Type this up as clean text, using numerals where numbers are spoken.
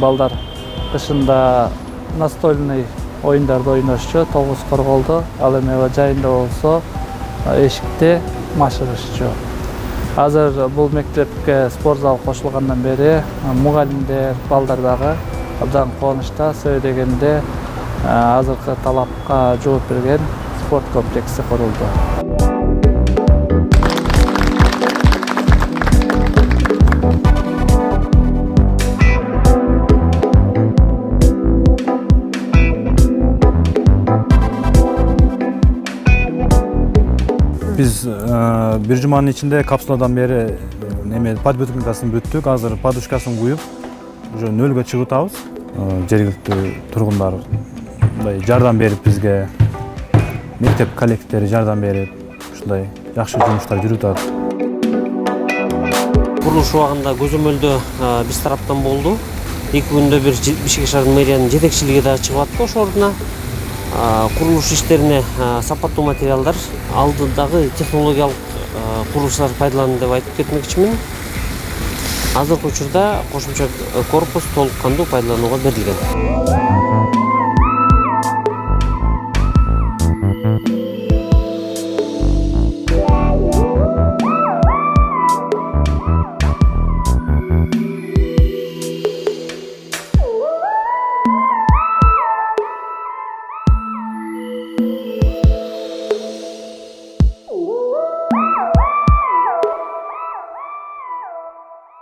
балдар кышында настольный оюндарды ойношчу, тогуз корголдо, ал эми аба жайында болсо эшикте машыгышчу. Азыр бул мектепке спорт зал кошулгандан бери мугалимдер, балдар дагы абдан кубанычта. Себеби дегенде азыркы талапка жооп берген спорт комплекси курулду. Biz bir jumanın içinde kapsuladan beri подготовкасын бүттүк. Азыр подушкасын куюп, уже нөлгө чыгып атабыз. Жергиликтүү тургундар жардам берип бизге, мектеп коллективдери жардам берип, ушундай жакшы жумуштар жүрүп атат. Курулуш убагында көзөмөлдөө биз тараптан болду. 2 күндө бир Бишкек шаардык мэриянын жетекчилиги да чыгып атты ошол ордуна. Курулуш иштерине сапаттуу материалдар, алдыдагы технологиялык курулуштар пайдаланды деп айтып кетмекчимин. Азыркы учурда кошумча корпус толук кандуу пайдаланууга берилген.